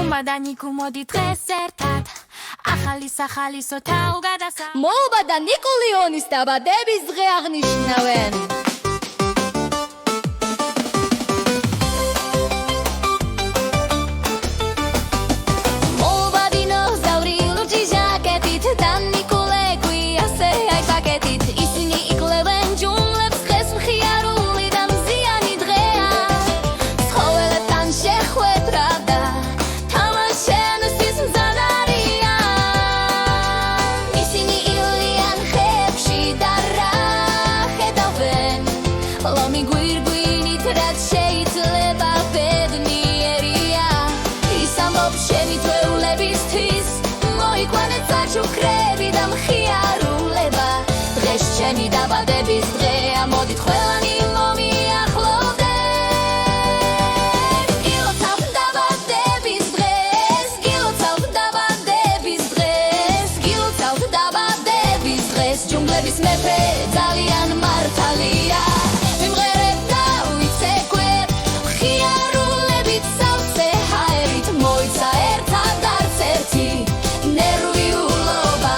მომადანიკუ მოდი დღეს ერთად ახალი სახალისო თაუგადასა მოობა და ნიკოლიონის დაბადების დღე აღნიშნავენ მოობა დინოზავრი ლურჯი ჟაკეტით და ნიკოლე გვიასე აი პაკეტით ისინი იკლევენ ჯუნგლებს დღეს მხიარული და მზიანი დღეა ცხოველებთან შეხვედრა და თამაშენ უსის მზადარიან ისინი ილიან ხებში და რა ხედავენ ლომი გვირგვინით რაც შეიძლება ბედნიერია ის ამბობს შენი თვეულებისთვის მოიყვანეთ საჩუქრები და მხიარულება დღეს შენი დაბადების დღეა მოდით ყველანი მომიახლოვდეთ გილოცავთ დაბადების დღეს გილოცავთ დაბადების დღეს გილოცავთ დაბადების დღეს ჯუნგლების მეფე ძალიან მართალია მიმღერებ და ვიცეკვებ მხიარულებით სავსე ჰაერით მოიცა ერთად არც ერთი ნერვიულობა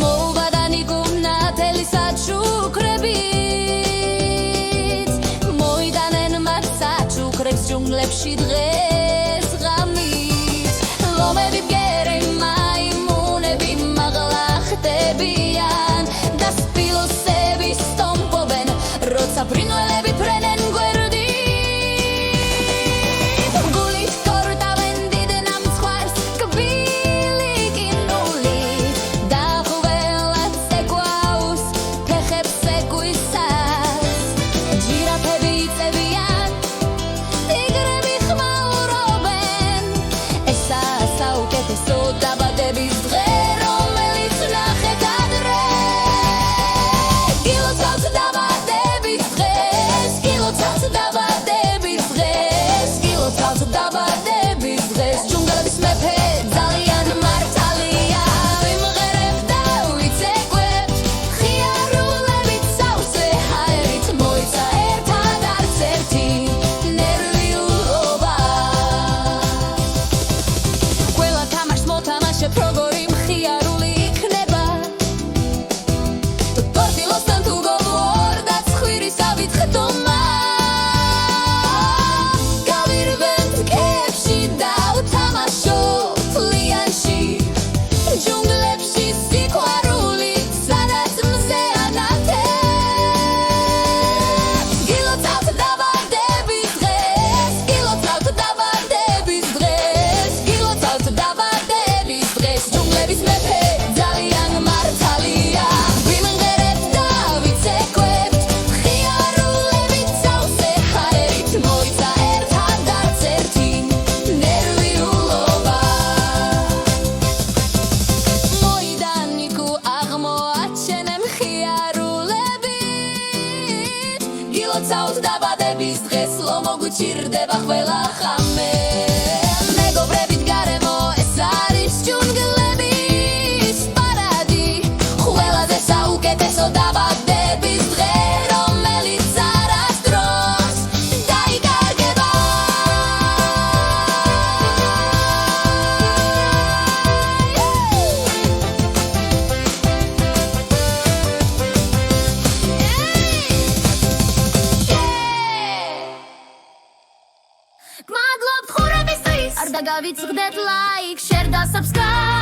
მოუვა და ნიკუნათელი საჩუქრებით მოიდანენ მათ საჩუქრებს ჯუნგლებში დღეს ღამით ლომები ბგერი მაიმუნები მაღლა ხდებიან და სპილოსები სტომპობენ როცა ფრინველები ფრენენ გვერდით გულით კორტავენ დიდ ნამცხვარს კბილი კინულით და ყველას ეკვავს ფეხებს ეკვისას ჯირაფები იწევიან ტიგრები ხმაურობენ ესაა საუკეთესო დაბადების დღე რომელიც ნახეთ ადრე გილოცავთ დაბადების დღეს გილოცავთ დაბადების დღეს გილოცავთ დაბადების დღეს ჯუნგლების მეფე ძალიან მართალია მიმღერებ და ვიცეკვებ მხიარულებით სავსე ჰაერით მოიცა ერთად არც ერთი ნერვიულობა ყველა თამაშს მოთამაშებ როგორი მხიარული იქნება ტორტილოსთან თუ გოგორ და ცხვირისავით ხდომა გავირვებთ ქებში და ვთამაშობ ლიანში ჯუნგლებში სიყვარული სადაც მზეა ნათებს გილოცავთ დაბადების დღეს გილოცავთ დაბადების დღეს გილოცავთ დაბადების დღეს ჯუნგლების მეფე ძალიან მართალია მიმღერებ და ვიცეკვებთ მხიარულებით სავსე ჰაერით მოიცა ერთად არც ერთი ნერვიულობა მოიდანიკუ აღმოაჩენე მხიარულებით გილოცავთ დაბადების დღეს ლომო გვიჭირდება ყველა ხამე მეგობრებით გარემო ეს არის ჯუნგლების პარადი ყველაზე საუკეთესო დაბადების დღე რომელიც არასდროს დაიკარგება გმადლობთ ხურებისთვის არ დაგავიწყდეთ ლაიქ შერ და subscribe